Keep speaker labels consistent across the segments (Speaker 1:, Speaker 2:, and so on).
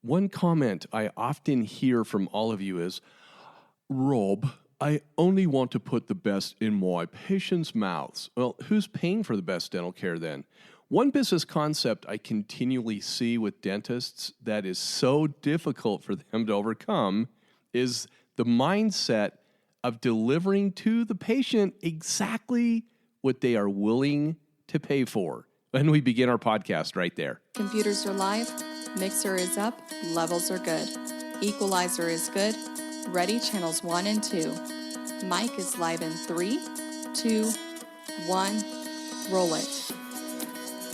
Speaker 1: One comment I often hear from all of you is, Rob, I only want to put the best in my patients' mouths. Well, who's paying for the best dental care then? One business concept I continually see with dentists that is so difficult for them to overcome is the mindset of delivering to the patient exactly what they are willing to pay for. And we begin our podcast right there.
Speaker 2: Computers are live, mixer is up, levels are good, equalizer is good, ready channels 1 and 2. Mic is live in 3, 2, 1, roll it.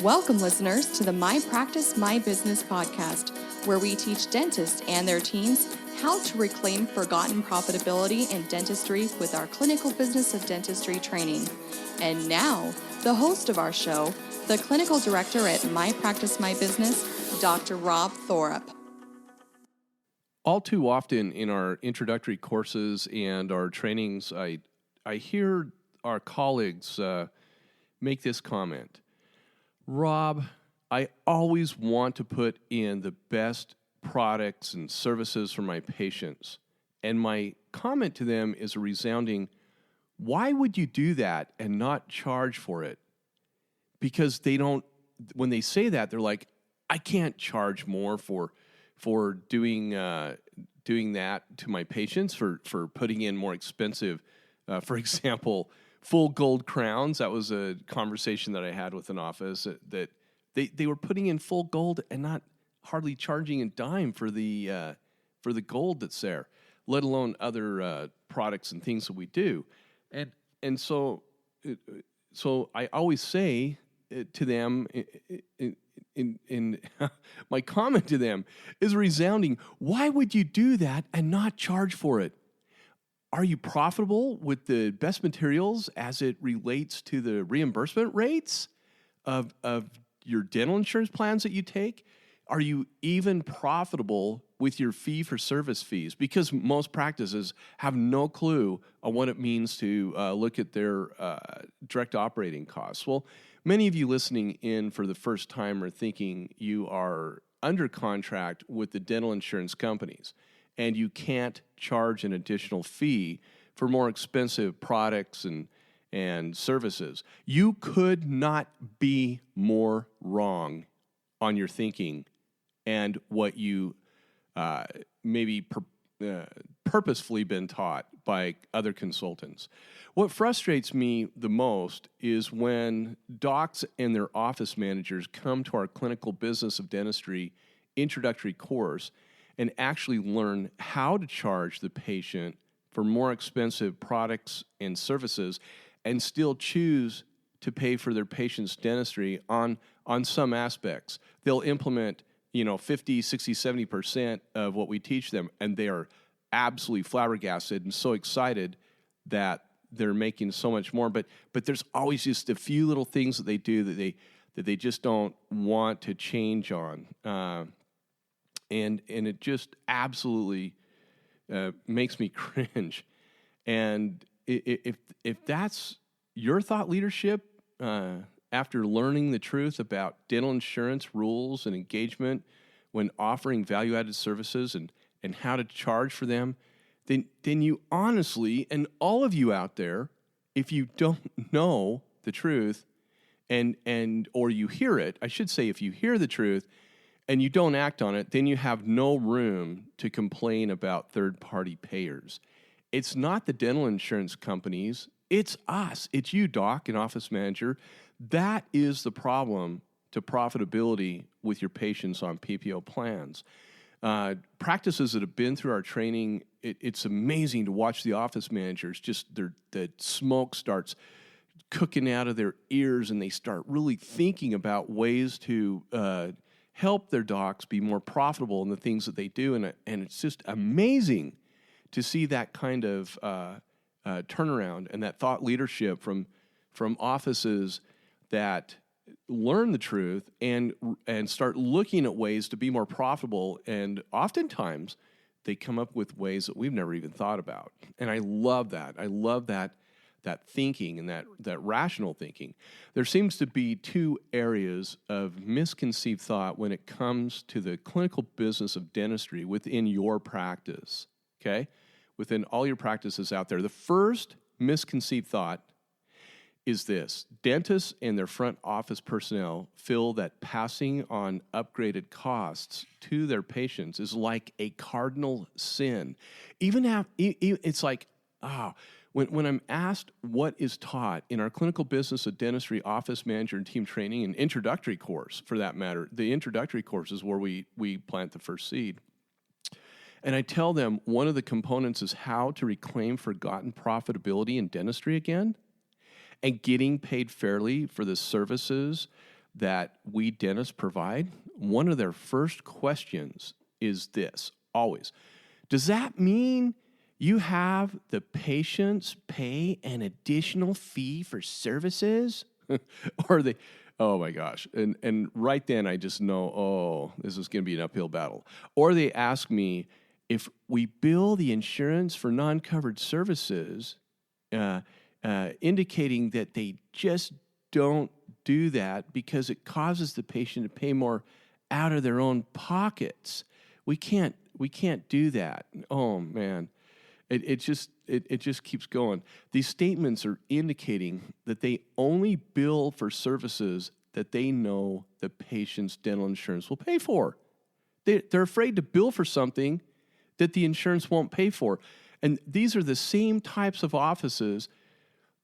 Speaker 2: Welcome, listeners, to the My Practice, My Business podcast, where we teach dentists and their teams how to reclaim forgotten profitability in dentistry with our clinical business of dentistry training. And now, the host of our show, the clinical director at My Practice, My Business, Dr. Rob Thorup.
Speaker 1: All too often in our introductory courses and our trainings, I hear our colleagues make this comment. Rob, I always want to put in the best products and services for my patients. And my comment to them is a resounding, why would you do that and not charge for it? Because they don't, when they say that, they're like, I can't charge more for doing that to my patients, for putting in more expensive, for example, full gold crowns. That was a conversation that I had with an office that they were putting in full gold and not hardly charging a dime for the gold that's there, let alone other products and things that we do. And so I always say to them, in my comment to them is resounding, why would you do that and not charge for it? Are you profitable with the best materials as it relates to the reimbursement rates of your dental insurance plans that you take? Are you even profitable with your fee-for-service fees? Because most practices have no clue on what it means to look at their direct operating costs. Well, many of you listening in for the first time are thinking you are under contract with the dental insurance companies, and you can't charge an additional fee for more expensive products and services. You could not be more wrong on your thinking and what you maybe purposefully been taught by other consultants. What frustrates me the most is when docs and their office managers come to our clinical business of dentistry introductory course and actually learn how to charge the patient for more expensive products and services and still choose to pay for their patient's dentistry on some aspects. They'll implement 50, 60, 70% of what we teach them, and they are absolutely flabbergasted and so excited that they're making so much more. But there's always just a few little things that they do that they just don't want to change on, and it just absolutely makes me cringe. And if that's your thought leadership, after learning the truth about dental insurance rules and engagement when offering value-added services and how to charge for them, then you honestly, and all of you out there, if you don't know the truth or you hear it, I should say if you hear the truth and you don't act on it, then you have no room to complain about third-party payers. It's not the dental insurance companies, it's us. It's you, doc and office manager. That is the problem to profitability with your patients on PPO plans. Practices that have been through our training, it's amazing to watch the office managers, just the smoke starts cooking out of their ears and they start really thinking about ways to help their docs be more profitable in the things that they do. And it's just amazing to see that kind of turnaround and that thought leadership from offices that learn the truth and start looking at ways to be more profitable. And oftentimes they come up with ways that we've never even thought about. And I love that. I love that thinking and that rational thinking. There seems to be two areas of misconceived thought when it comes to the clinical business of dentistry within your practice, okay? Within all your practices out there. The first misconceived thought is this: dentists and their front office personnel feel that passing on upgraded costs to their patients is like a cardinal sin. It's like, when I'm asked what is taught in our clinical business of dentistry office manager and team training and introductory course, for that matter, the introductory course is where we plant the first seed. And I tell them one of the components is how to reclaim forgotten profitability in dentistry again, and getting paid fairly for the services that we dentists provide. One of their first questions is this, always: does that mean you have the patients pay an additional fee for services? Or they, oh my gosh. And right then I just know, this is going to be an uphill battle. Or they ask me, if we bill the insurance for non-covered services, indicating that they just don't do that because it causes the patient to pay more out of their own pockets. We can't do that. Oh man, it just keeps going. These statements are indicating that they only bill for services that they know the patient's dental insurance will pay for. They're afraid to bill for something that the insurance won't pay for. And these are the same types of offices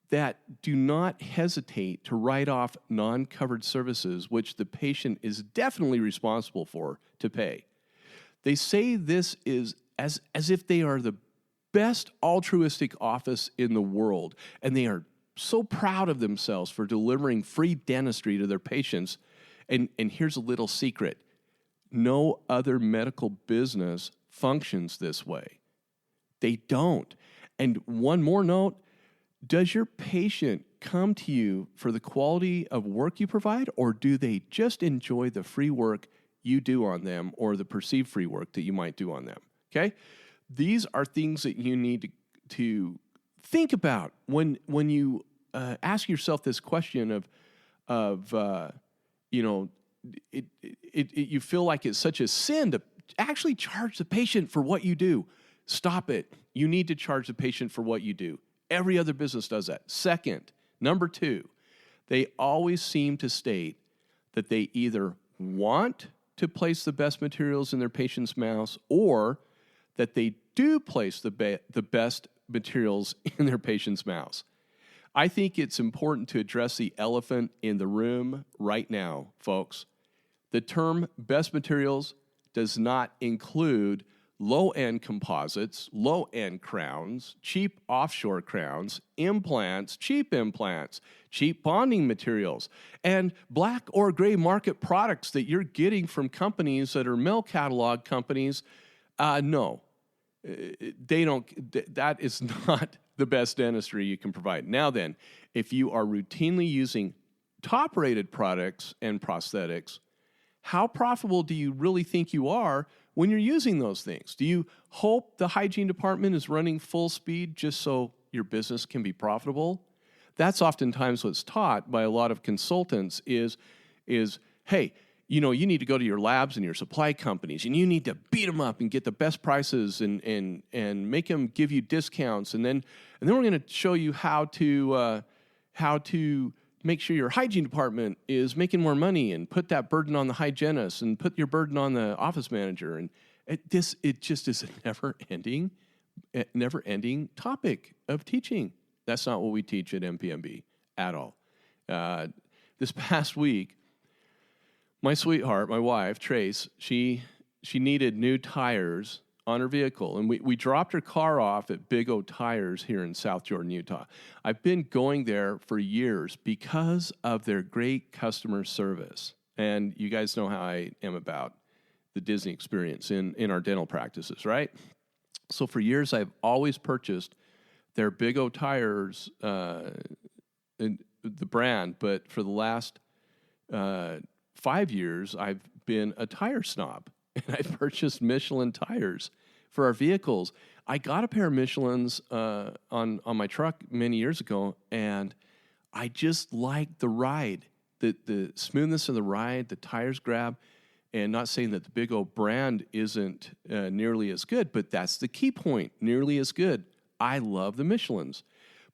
Speaker 1: that do not hesitate to write off non-covered services, which the patient is definitely responsible for to pay. They say this is as if they are the best altruistic office in the world, and they are so proud of themselves for delivering free dentistry to their patients. And here's a little secret: no other medical business functions this way. They don't. And one more note: does your patient come to you for the quality of work you provide, or do they just enjoy the free work you do on them or the perceived free work that you might do on them? Okay? These are things that you need to think about when you ask yourself this question you feel like it's such a sin to actually charge the patient for what you do. Stop it. You need to charge the patient for what you do. Every other business does that. Second, number two, they always seem to state that they either want to place the best materials in their patients' mouths, or that they do place the best materials in their patients' mouths. I think it's important to address the elephant in the room right now, folks. The term best materials does not include low-end composites, low-end crowns, cheap offshore crowns, implants, cheap bonding materials, and black or gray market products that you're getting from companies that are mill catalog companies. No, they don't. That is not the best dentistry you can provide. Now then, if you are routinely using top-rated products and prosthetics, how profitable do you really think you are when you're using those things? Do you hope the hygiene department is running full speed just so your business can be profitable? That's oftentimes what's taught by a lot of consultants is hey, you need to go to your labs and your supply companies, and you need to beat them up and get the best prices and make them give you discounts, and then we're going to show you how to make sure your hygiene department is making more money, and put that burden on the hygienist and put your burden on the office manager. And it just is a never-ending topic of teaching. That's not what we teach at MPMB at all. This past week, my sweetheart, my wife, Trace, she needed new tires on her vehicle, and we dropped her car off at Big O Tires here in South Jordan, Utah. I've been going there for years because of their great customer service, and you guys know how I am about the Disney experience in our dental practices, right? So for years, I've always purchased their Big O Tires, the brand, but for the last 5 years, I've been a tire snob, and I've purchased Michelin tires. for our vehicles. I got a pair of Michelins on my truck many years ago, and I just like the ride, the smoothness of the ride, the tires grab, and not saying that the Big O brand isn't nearly as good, but that's the key point, nearly as good. I love the Michelins,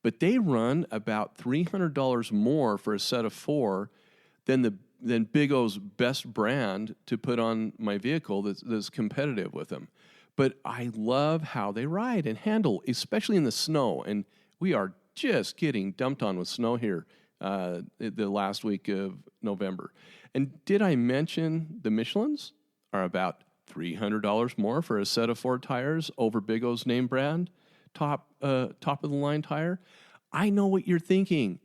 Speaker 1: but they run about $300 more for a set of 4 than Big O's best brand to put on my vehicle that's competitive with them. But I love how they ride and handle, especially in the snow. And we are just getting dumped on with snow here the last week of November. And did I mention the Michelins are about $300 more for a set of 4 tires over Big O's name brand, top of the line tire? I know what you're thinking.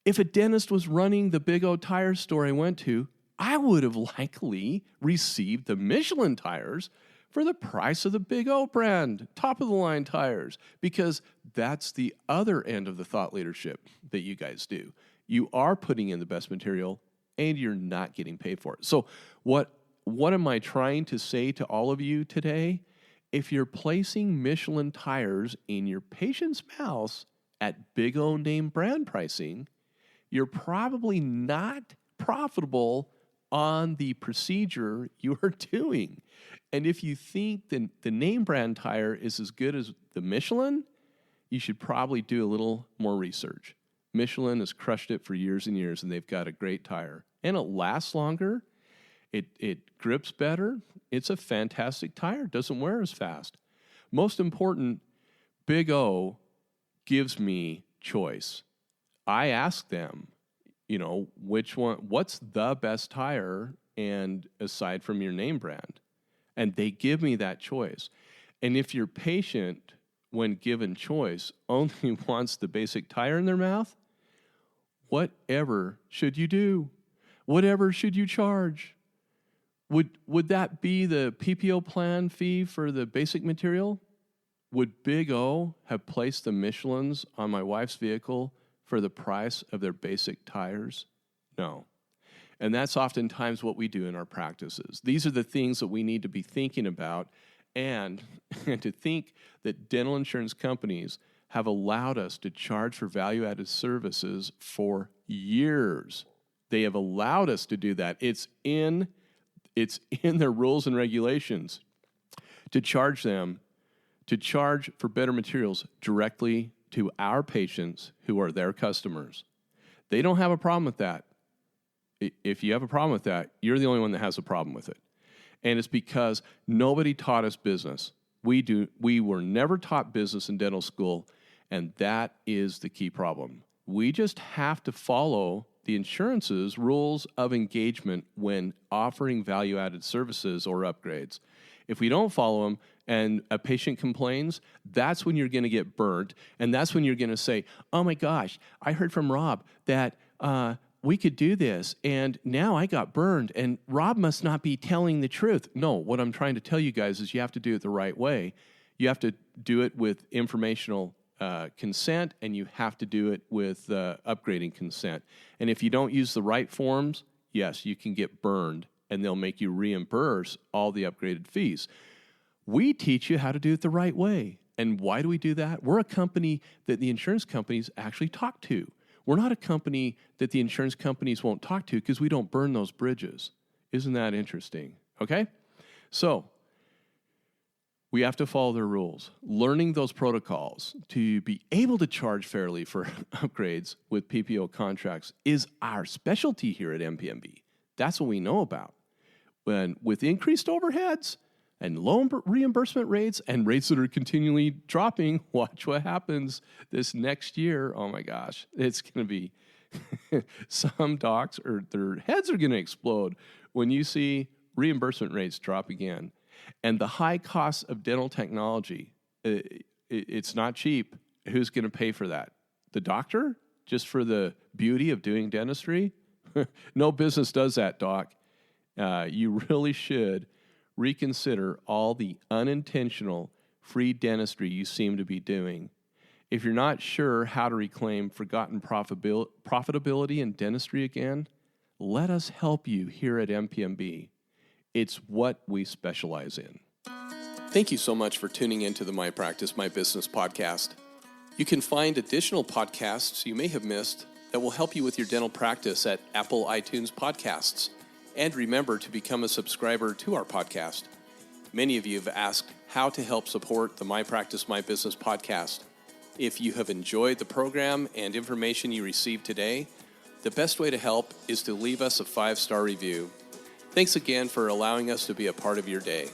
Speaker 1: If a dentist was running the Big O tire store I went to, I would have likely received the Michelin tires for the price of the Big O brand, top of the line tires, because that's the other end of the thought leadership that you guys do. You are putting in the best material and you're not getting paid for it. So what am I trying to say to all of you today? If you're placing Michelin tires in your patient's mouth at Big O name brand pricing, you're probably not profitable on the procedure you are doing. And if you think the name brand tire is as good as the Michelin, you should probably do a little more research. Michelin has crushed it for years and years, and they've got a great tire. And it lasts longer. It grips better. It's a fantastic tire. It doesn't wear as fast. Most important, Big O gives me choice. I ask them, which one, what's the best tire, and aside from your name brand? And they give me that choice. And if your patient, when given choice, only wants the basic tire in their mouth, whatever should you do? Whatever should you charge? Would that be the PPO plan fee for the basic material? Would Big O have placed the Michelins on my wife's vehicle for the price of their basic tires? No. And that's oftentimes what we do in our practices. These are the things that we need to be thinking about, and to think that dental insurance companies have allowed us to charge for value-added services for years. They have allowed us to do that. It's in their rules and regulations to charge for better materials directly to our patients who are their customers. They don't have a problem with that. If you have a problem with that, you're the only one that has a problem with it. And it's because nobody taught us business. We were never taught business in dental school, and that is the key problem. We just have to follow the insurance's rules of engagement when offering value-added services or upgrades. If we don't follow them and a patient complains, that's when you're going to get burnt, and that's when you're going to say, oh my gosh, I heard from Rob that we could do this, and now I got burned, and Rob must not be telling the truth. No, what I'm trying to tell you guys is you have to do it the right way. You have to do it with informational consent, and you have to do it with upgrading consent. And if you don't use the right forms, yes, you can get burned, and they'll make you reimburse all the upgraded fees. We teach you how to do it the right way. And why do we do that? We're a company that the insurance companies actually talk to. We're not a company that the insurance companies won't talk to because we don't burn those bridges. Isn't that interesting? Okay? So, we have to follow their rules. Learning those protocols to be able to charge fairly for upgrades with PPO contracts is our specialty here at MPMB. That's what we know about. When with increased overheads and low reimbursement rates and rates that are continually dropping, watch what happens this next year. Oh my gosh, it's going to be some docs, or their heads are going to explode when you see reimbursement rates drop again. And the high cost of dental technology, it's not cheap. Who's going to pay for that? The doctor? Just for the beauty of doing dentistry? No business does that, doc. You really should reconsider all the unintentional free dentistry you seem to be doing. If you're not sure how to reclaim forgotten profitability in dentistry again, let us help you here at MPMB. It's what we specialize in. Thank you so much for tuning into the My Practice, My Business podcast. You can find additional podcasts you may have missed that will help you with your dental practice at Apple iTunes Podcasts. And remember to become a subscriber to our podcast. Many of you have asked how to help support the My Practice, My Business podcast. If you have enjoyed the program and information you received today, the best way to help is to leave us a 5-star review. Thanks again for allowing us to be a part of your day.